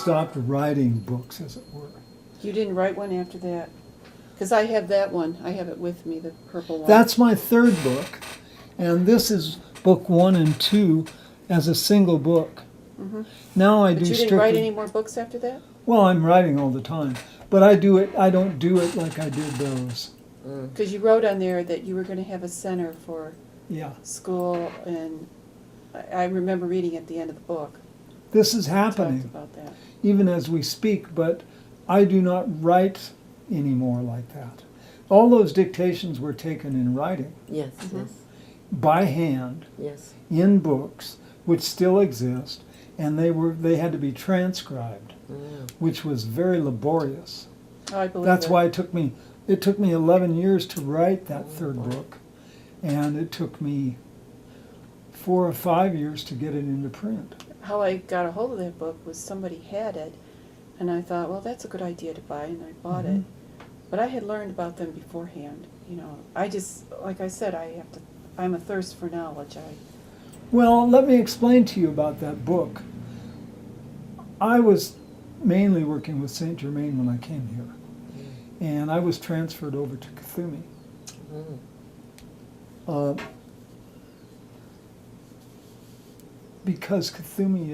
stopped writing books, as it were. You didn't write one after that? Because I have that one. I have it with me, the purple one. That's my third book, and this is book 1 and 2 as a single book. Mhm. Now I But do you didn't strictly. write any more books after that? Well, I'm writing all the time, but I don't do it like I did those. Because you wrote on there that you were going to have a center for Yeah. school, and I remember reading at the end of the book. This is Talked happening, about that. even as we speak, but I do not write anymore like that. All those dictations were taken in writing, Yes, Mhm. by hand, yes, in books, which still exist, and they had to be transcribed, which was very laborious. Oh, I believe That's it. why it took me 11 years to write that third book, and it took me 4 or 5 years to get it into print. How I got a hold of that book was somebody had it, and I thought, well, that's a good idea to buy, and I bought it. But I had learned about them beforehand. You know, I just, like I said, I'm a thirst for knowledge. Well, let me explain to you about that book. I was mainly working with Saint Germain when I came here, and I was transferred over to Kuthumi. Because Kuthumi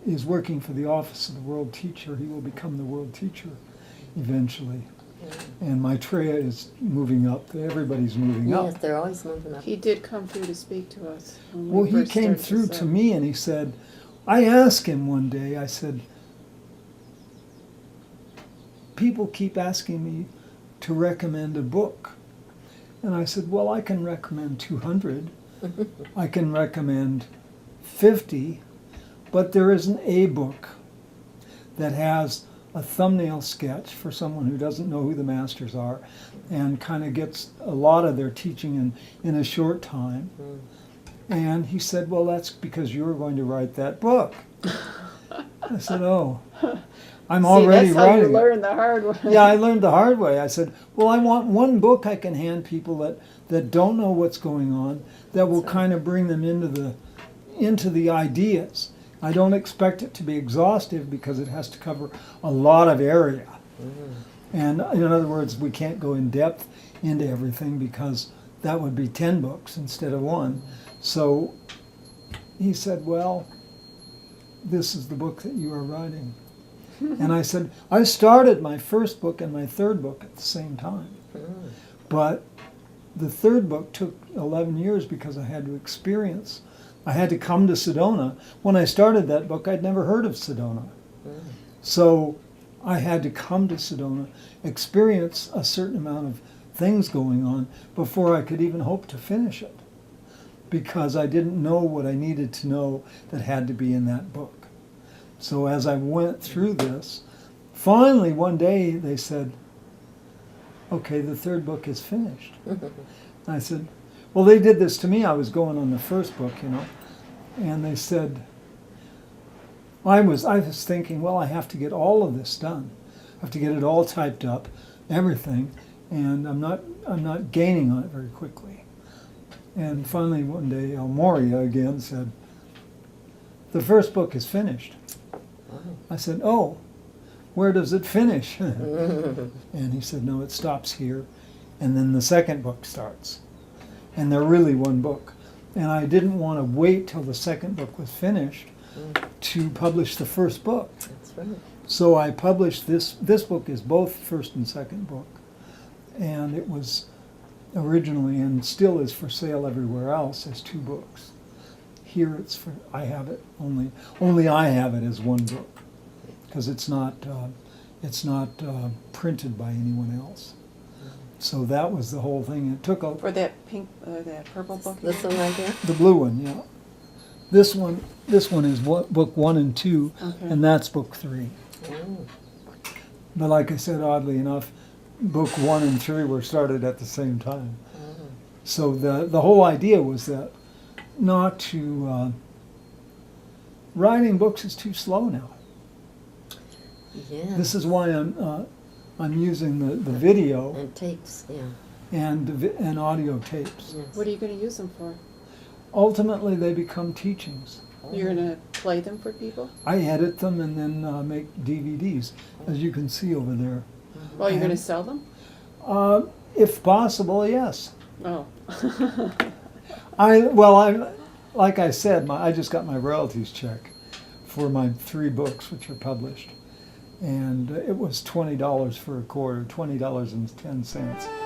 is working for the office of the world teacher, he will become the world teacher eventually. And Maitreya is moving up. Everybody's moving yes, up. they're always moving up. He did come through to speak to us. When Well, we he first came started through this to up. me and he said, I asked him one day, I said, people keep asking me to recommend a book. And I said, well, I can recommend 200. I can recommend 50, but there isn't a book that has a thumbnail sketch for someone who doesn't know who the masters are and kind of gets a lot of their teaching in a short time. And he said, well, that's because you were going to write that book. I said, oh, I'm already that's how writing you it. learn the hard way. Yeah, I learned the hard way. I said, well, I want one book I can hand people that don't know what's going on, that will kind of bring them into the ideas. I don't expect it to be exhaustive because it has to cover a lot of area. And in other words, we can't go in depth into everything because that would be 10 books instead of one. So he said, well, this is the book that you are writing. And I said, I started my first book and my third book at the same time. But the third book took 11 years because I had to experience. I had to come to Sedona. When I started that book, I'd never heard of Sedona. So I had to come to Sedona, experience a certain amount of things going on before I could even hope to finish it. Because I didn't know what I needed to know that had to be in that book. So as I went through this, finally one day they said, okay, the third book is finished. I said, well, they did this to me. I was going on the first book, you know, and they said, I was thinking, well, I have to get all of this done. I have to get it all typed up, everything, and I'm not gaining on it very quickly. And finally one day, El Moria again said, the first book is finished. I said, oh, where does it finish? And he said, no, it stops here. And then the second book starts. And they're really one book. And I didn't want to wait till the second book was finished to publish the first book. That's right. So I published this. This book is both first and second book. And it was originally and still is for sale everywhere else as 2 books. Here I have it only I have it as 1 book because it's not printed by anyone else. So that was the whole thing. It took For that pink, that purple book. This one right here? the blue one, yeah. This one is book 1 and 2, Okay. and that's book 3. But like I said, oddly enough, book 1 and 3 were started at the same time. So the whole idea was that not to writing books is too slow now. Yeah. This is why I'm using the video And tapes, yeah. and audio tapes. Yes. What are you going to use them for? Ultimately, they become teachings. You're going to play them for people? I edit them and then make DVDs, as you can see over there. Well, you're going to And- sell them? If possible, yes. Oh. I'm like I said, I just got my royalties check for my 3 books, which are published, and it was $20 for a quarter, $20.10.